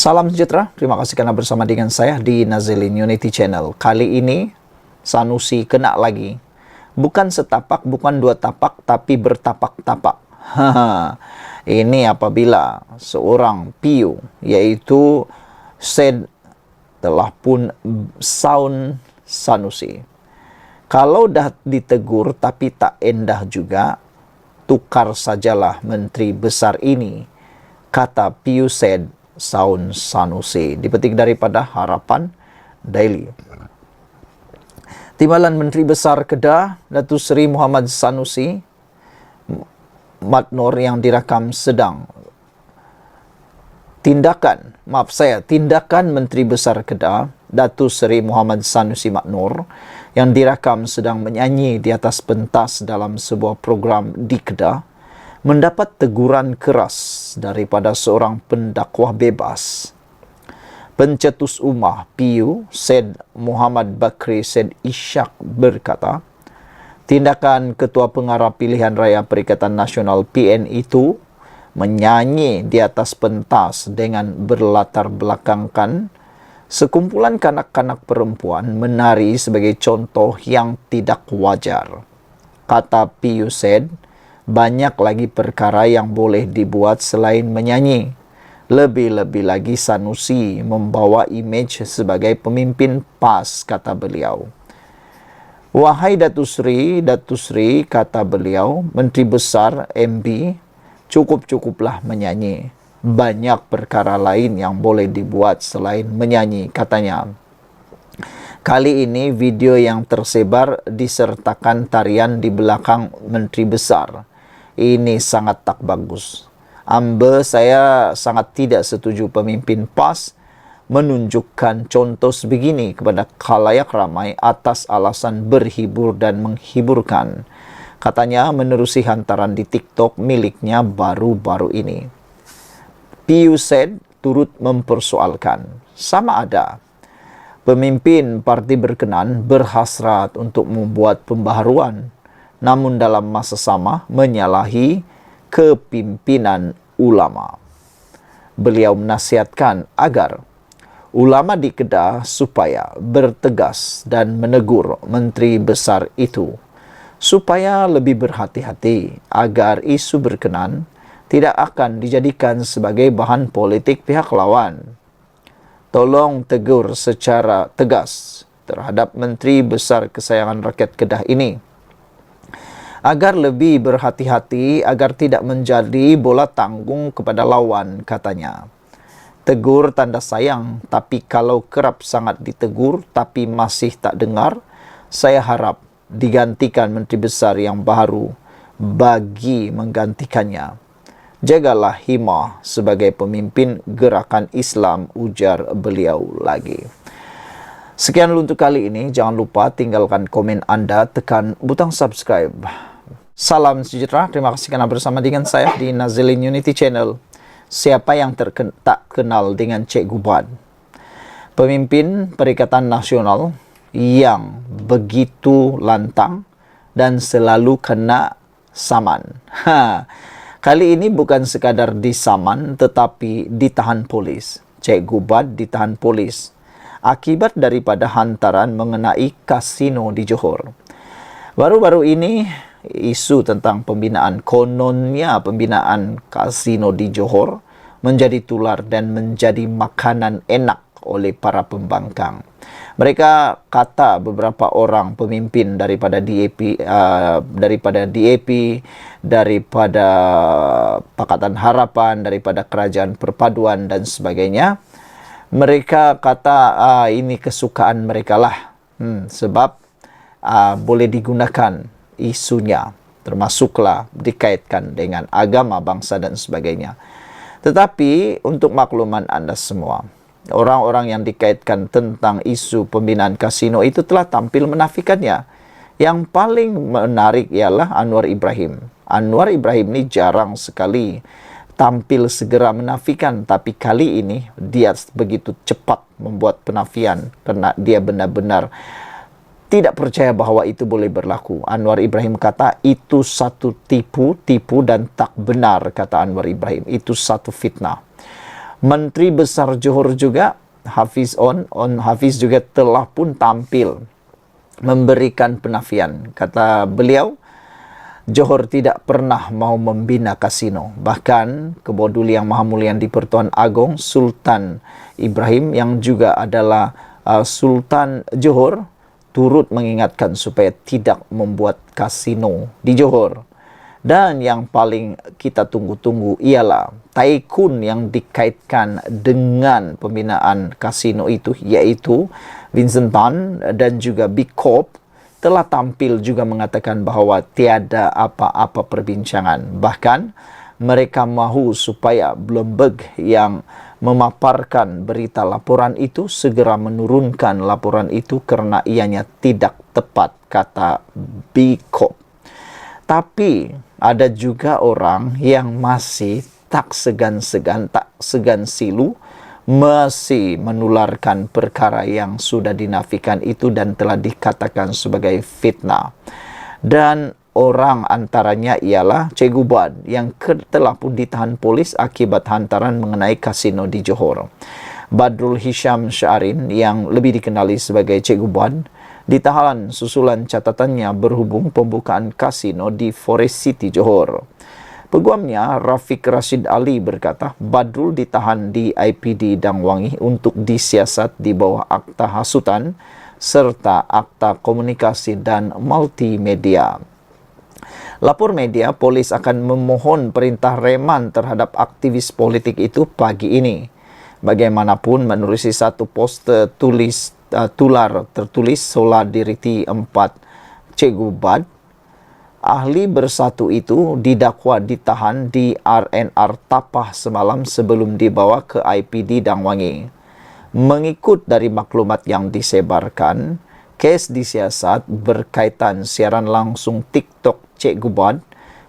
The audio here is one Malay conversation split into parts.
Salam sejahtera, terima kasih karena bersama dengan saya di Nazilin Unity Channel. Kali ini Sanusi kena lagi. Bukan setapak, bukan dua tapak, tapi bertapak-tapak. Ini apabila seorang PU, yaitu Syed telah pun sound Sanusi. Kalau dah ditegur tapi tak endah juga, tukar sajalah menteri besar ini, kata PU Syed sound Sanusi. Dipetik daripada Harapan Daily. Timbalan Menteri Besar Kedah Datuk Seri Muhammad Sanusi Mak-Nur yang dirakam sedang tindakan Menteri Besar Kedah Datuk Seri Muhammad Sanusi Mak-Nur yang dirakam sedang menyanyi di atas pentas dalam sebuah program di Kedah mendapat teguran keras daripada seorang pendakwah bebas. Pencetus Ummah PU Syed Muhammad Bakri Syed Ishak berkata, tindakan Ketua Pengarah Pilihan Raya Perikatan Nasional PN itu menyanyi di atas pentas dengan berlatar belakangkan sekumpulan kanak-kanak perempuan menari sebagai contoh yang tidak wajar. Kata PU Syed, banyak lagi perkara yang boleh dibuat selain menyanyi. Lebih-lebih lagi Sanusi membawa imej sebagai pemimpin PAS, kata beliau. Wahai Datuk Sri, kata beliau, Menteri Besar MB, cukup-cukuplah menyanyi. Banyak perkara lain yang boleh dibuat selain menyanyi, katanya. Kali ini video yang tersebar disertakan tarian di belakang Menteri Besar. Ini sangat tak bagus. Saya sangat tidak setuju pemimpin PAS menunjukkan contoh sebegini kepada khalayak ramai atas alasan berhibur dan menghiburkan. Katanya menerusi hantaran di TikTok miliknya baru-baru ini. PU Syed turut mempersoalkan, sama ada pemimpin parti berkenan berhasrat untuk membuat pembaharuan, namun dalam masa sama menyalahi kepimpinan ulama. Beliau menasihatkan agar ulama di Kedah supaya bertegas dan menegur menteri besar itu, supaya lebih berhati-hati agar isu berkenan tidak akan dijadikan sebagai bahan politik pihak lawan. Tolong tegur secara tegas terhadap menteri besar kesayangan rakyat Kedah ini, agar lebih berhati-hati agar tidak menjadi bola tanggung kepada lawan, katanya. Tegur tanda sayang, tapi kalau kerap sangat ditegur tapi masih tak dengar, saya harap digantikan menteri besar yang baru bagi menggantikannya. Jagalah himah sebagai pemimpin gerakan Islam, ujar beliau lagi. Sekian dulu untuk kali ini. Jangan lupa tinggalkan komen Anda, tekan butang subscribe. Salam sejahtera, terima kasih karena bersama dengan saya di Nazilin Unity Channel. Siapa yang tak kenal dengan Cik Gubad? Pemimpin Perikatan Nasional yang begitu lantang dan selalu kena saman. Kali ini bukan sekadar disaman tetapi ditahan polis. Cik Gubad ditahan polis akibat daripada hantaran mengenai kasino di Johor. Baru-baru ini isu tentang kononnya pembinaan kasino di Johor menjadi tular dan menjadi makanan enak oleh para pembangkang. Mereka kata beberapa orang pemimpin daripada DAP, daripada Pakatan Harapan, daripada Kerajaan Perpaduan dan sebagainya. Mereka kata ini kesukaan mereka lah, sebab boleh digunakan isunya, termasuklah dikaitkan dengan agama, bangsa dan sebagainya. Tetapi untuk makluman Anda semua, orang-orang yang dikaitkan tentang isu pembinaan kasino itu telah tampil menafikannya. Yang paling menarik ialah Anwar Ibrahim. Anwar Ibrahim ini jarang sekali tampil segera menafikan, tapi kali ini dia begitu cepat membuat penafian karena dia benar-benar tidak percaya bahawa itu boleh berlaku. Anwar Ibrahim kata itu satu tipu dan tak benar, kata Anwar Ibrahim. Itu satu fitnah. Menteri Besar Johor juga Hafiz Hafiz juga telah pun tampil memberikan penafian. Kata beliau, Johor tidak pernah mau membina kasino. Bahkan Keboduli Yang Maha Mulia di-Pertuan Agong Sultan Ibrahim yang juga adalah Sultan Johor turut mengingatkan supaya tidak membuat kasino di Johor. Dan yang paling kita tunggu-tunggu ialah tycoon yang dikaitkan dengan pembinaan kasino itu, yaitu Vincent Tan dan juga Big Corp, telah tampil juga mengatakan bahawa tiada apa-apa perbincangan. Bahkan mereka mahu supaya Bloomberg yang memaparkan berita laporan itu segera menurunkan laporan itu kerana ianya tidak tepat, kata Big Corp. Tapi ada juga orang yang masih tak segan-segan, tak segan silu, masih menularkan perkara yang sudah dinafikan itu dan telah dikatakan sebagai fitnah. Dan orang antaranya ialah Cikgu Buad yang telah pun ditahan polis akibat hantaran mengenai kasino di Johor. Badrul Hisham Syarin yang lebih dikenali sebagai Cikgu Buad ditahan susulan catatannya berhubung pembukaan kasino di Forest City Johor. Peguamnya Rafiq Rashid Ali berkata Badrul ditahan di IPD Dangwangi untuk disiasat di bawah Akta Hasutan serta Akta Komunikasi dan Multimedia. Lapor media, polis akan memohon perintah reman terhadap aktivis politik itu pagi ini. Bagaimanapun, menerusi satu poster tertulis Solidariti 4 Cikgu Bad, ahli bersatu itu didakwa ditahan di RNR Tapah semalam sebelum dibawa ke IPD Dangwangi. Mengikut dari maklumat yang disebarkan, kes disiasat berkaitan siaran langsung TikTok Cikgu Bad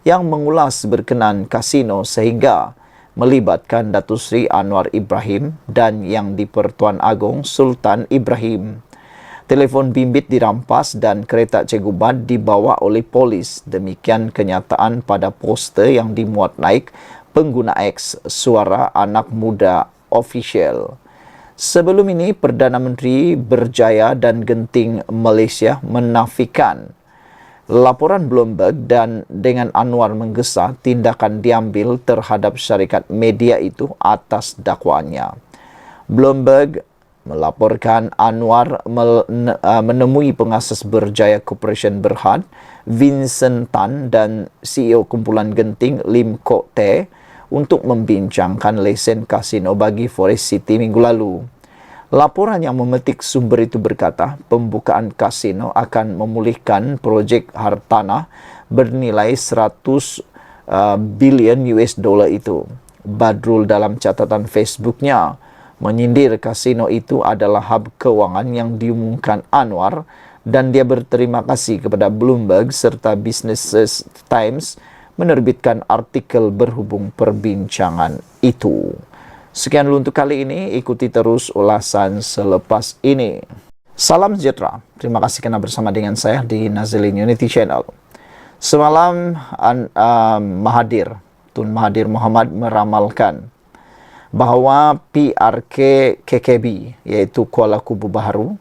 yang mengulas berkenaan kasino sehingga melibatkan Datuk Seri Anwar Ibrahim dan yang di-Pertuan Agong Sultan Ibrahim. Telefon bimbit dirampas dan kereta Cikgu Bad dibawa oleh polis. Demikian kenyataan pada poster yang dimuat naik pengguna X Suara Anak Muda Official. Sebelum ini, Perdana Menteri Berjaya dan Genting Malaysia menafikan laporan Bloomberg dan dengan Anwar menggesa tindakan diambil terhadap syarikat media itu atas dakwaannya. Bloomberg melaporkan Anwar menemui pengasas Berjaya Corporation Berhad, Vincent Tan dan CEO kumpulan Genting Lim Kok Teh untuk membincangkan lesen kasino bagi Forest City minggu lalu. Laporan yang memetik sumber itu berkata, pembukaan kasino akan memulihkan projek hartanah bernilai 100 bilion US dollar itu. Badrul dalam catatan Facebooknya menyindir kasino itu adalah hub kewangan yang diumumkan Anwar dan dia berterima kasih kepada Bloomberg serta Business Times menerbitkan artikel berhubung perbincangan itu. Sekian dulu untuk kali ini, ikuti terus ulasan selepas ini. Salam sejahtera, terima kasih kerana bersama dengan saya di Nazilin Unity Channel. Semalam Mahathir, Tun Mahathir Mohamad meramalkan bahawa PRK KKB, iaitu Kuala Kubu Baharu,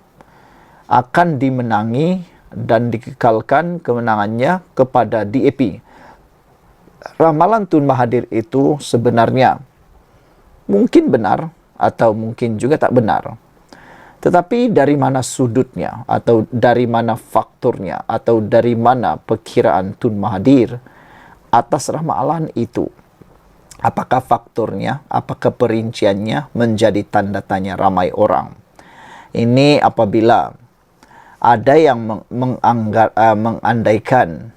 akan dimenangi dan dikekalkan kemenangannya kepada DAP. Ramalan Tun Mahathir itu sebenarnya mungkin benar atau mungkin juga tak benar. Tetapi dari mana sudutnya atau dari mana faktornya atau dari mana perkiraan Tun Mahathir atas ramalan itu? Apakah faktornya, apakah perinciannya menjadi tanda tanya ramai orang? Ini apabila ada yang mengandaikan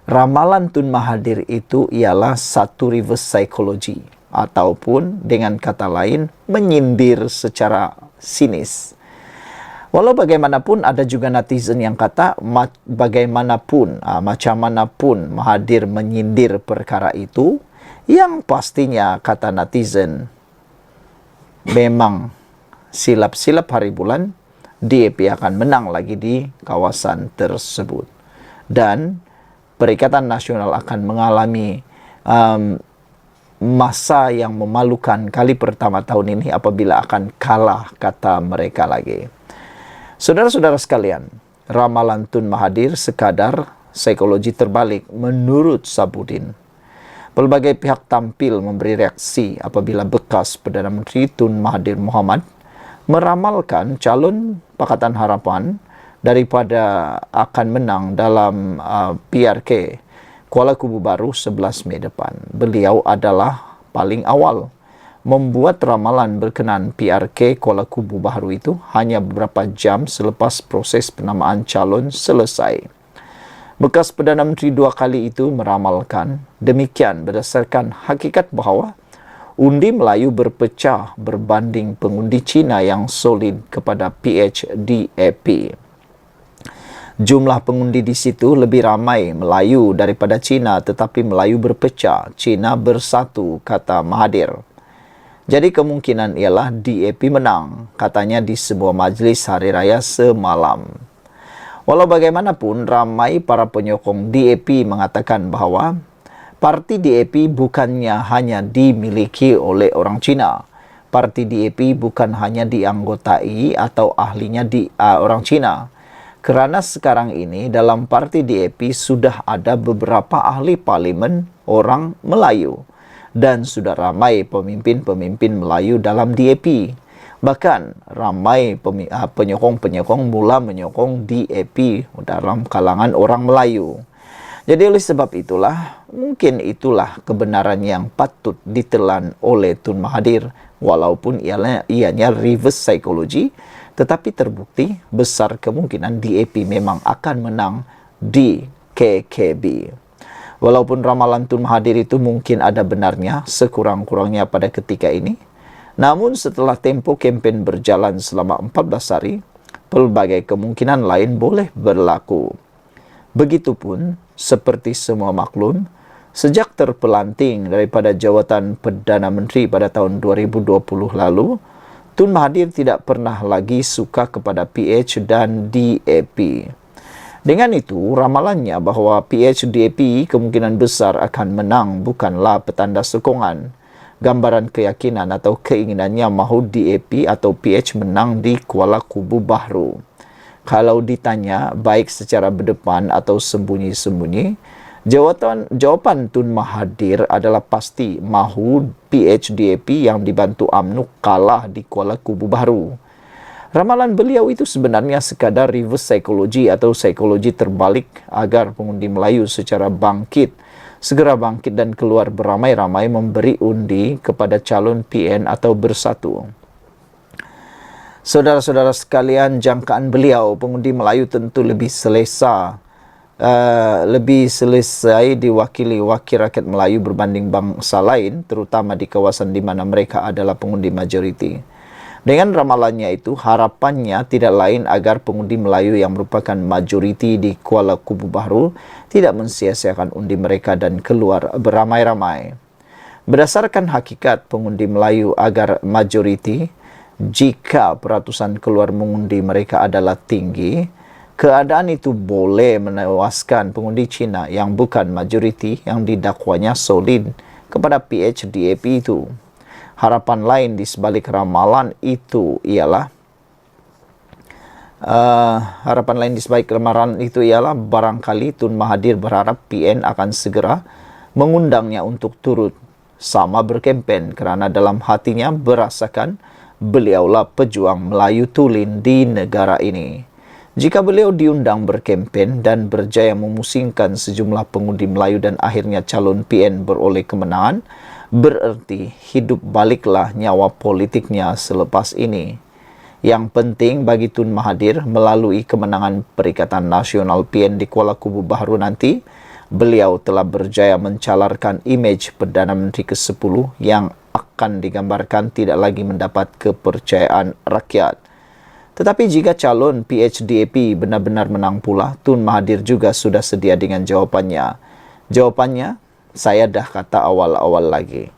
ramalan Tun Mahathir itu ialah satu reverse psychology, ataupun dengan kata lain menyindir secara sinis. Walau bagaimanapun ada juga netizen yang kata bagaimanapun, macam manapun Mahathir menyindir perkara itu, yang pastinya kata netizen memang silap-silap hari bulan DAP akan menang lagi di kawasan tersebut. Dan Perikatan Nasional akan mengalami masa yang memalukan kali pertama tahun ini apabila akan kalah, kata mereka lagi. Saudara-saudara sekalian, ramalan Tun Mahathir sekadar psikologi terbalik menurut Sabudin. Pelbagai pihak tampil memberi reaksi apabila bekas Perdana Menteri Tun Mahathir Mohamad meramalkan calon Pakatan Harapan daripada akan menang dalam PRK Kuala Kubu Baru 11 Mei depan. Beliau adalah paling awal membuat ramalan berkenaan PRK Kuala Kubu Baru itu hanya beberapa jam selepas proses penamaan calon selesai. Bekas Perdana Menteri 2 kali itu meramalkan demikian berdasarkan hakikat bahawa undi Melayu berpecah berbanding pengundi Cina yang solid kepada PHDAP. Jumlah pengundi di situ lebih ramai Melayu daripada Cina, tetapi Melayu berpecah, Cina bersatu, kata Mahathir. Jadi kemungkinan ialah DAP menang, katanya di sebuah majlis hari raya semalam. Walau bagaimanapun, ramai para penyokong DAP mengatakan bahawa parti DAP bukannya hanya dimiliki oleh orang Cina. Parti DAP bukan hanya dianggotai atau ahlinya orang Cina. Kerana sekarang ini dalam parti DAP sudah ada beberapa ahli parlimen orang Melayu dan sudah ramai pemimpin-pemimpin Melayu dalam DAP. Bahkan ramai penyokong-penyokong mula menyokong DAP dalam kalangan orang Melayu. Jadi oleh sebab itulah, mungkin itulah kebenaran yang patut ditelan oleh Tun Mahathir, walaupun ianya reverse psychology, tetapi terbukti besar kemungkinan DAP memang akan menang di KKB. Walaupun ramalan Tun Mahathir itu mungkin ada benarnya sekurang-kurangnya pada ketika ini, namun setelah tempoh kempen berjalan selama 14 hari, pelbagai kemungkinan lain boleh berlaku. Begitupun seperti semua maklum, sejak terpelanting daripada jawatan Perdana Menteri pada tahun 2020 lalu, Tun Mahathir tidak pernah lagi suka kepada PH dan DAP. Dengan itu, ramalannya bahawa PH-DAP kemungkinan besar akan menang bukanlah petanda sokongan. Gambaran keyakinan atau keinginannya mahu DAP atau PH menang di Kuala Kubu Baru. Kalau ditanya baik secara berdepan atau sembunyi-sembunyi, jawapan Tun Mahathir adalah pasti mahu PHDAP yang dibantu UMNO kalah di Kuala Kubu Baru. Ramalan beliau itu sebenarnya sekadar reverse psychology atau psikologi terbalik agar pengundi Melayu secara segera bangkit dan keluar beramai-ramai memberi undi kepada calon PN atau bersatu. Saudara-saudara sekalian, jangkaan beliau, pengundi Melayu tentu lebih selesa diwakili wakil rakyat Melayu berbanding bangsa lain, terutama di kawasan di mana mereka adalah pengundi majoriti. Dengan ramalannya itu, harapannya tidak lain agar pengundi Melayu yang merupakan majoriti di Kuala Kubu Baru tidak mensia-siakan undi mereka dan keluar beramai-ramai. Berdasarkan hakikat pengundi Melayu agar majoriti, jika peratusan keluar mengundi mereka adalah tinggi, keadaan itu boleh menewaskan pengundi Cina yang bukan majoriti yang didakwanya solid kepada PHDAP itu. Harapan lain di sebalik ramalan itu ialah barangkali Tun Mahathir berharap PN akan segera mengundangnya untuk turut sama berkempen kerana dalam hatinya berasakan beliaulah pejuang Melayu tulen di negara ini. Jika beliau diundang berkempen dan berjaya memusingkan sejumlah pengundi Melayu dan akhirnya calon PN beroleh kemenangan, bererti hidup baliklah nyawa politiknya selepas ini. Yang penting bagi Tun Mahathir melalui kemenangan Perikatan Nasional PN di Kuala Kubu Baru nanti, beliau telah berjaya mencalarkan imej Perdana Menteri ke-10 yang akan digambarkan tidak lagi mendapat kepercayaan rakyat. Tetapi jika calon PHDAP benar-benar menang pula, Tun Mahathir juga sudah sedia dengan jawapannya. Jawapannya, saya dah kata awal-awal lagi.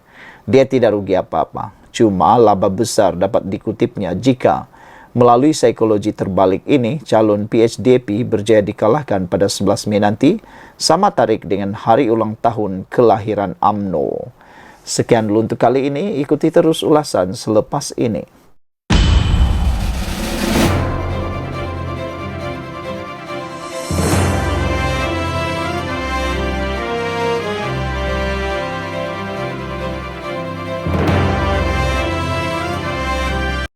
Dia tidak rugi apa-apa. Cuma laba besar dapat dikutipnya jika melalui psikologi terbalik ini, calon PHDAP berjaya dikalahkan pada 11 Mei nanti, sama tarik dengan hari ulang tahun kelahiran UMNO. Sekian dulu untuk kali ini, ikuti terus ulasan selepas ini.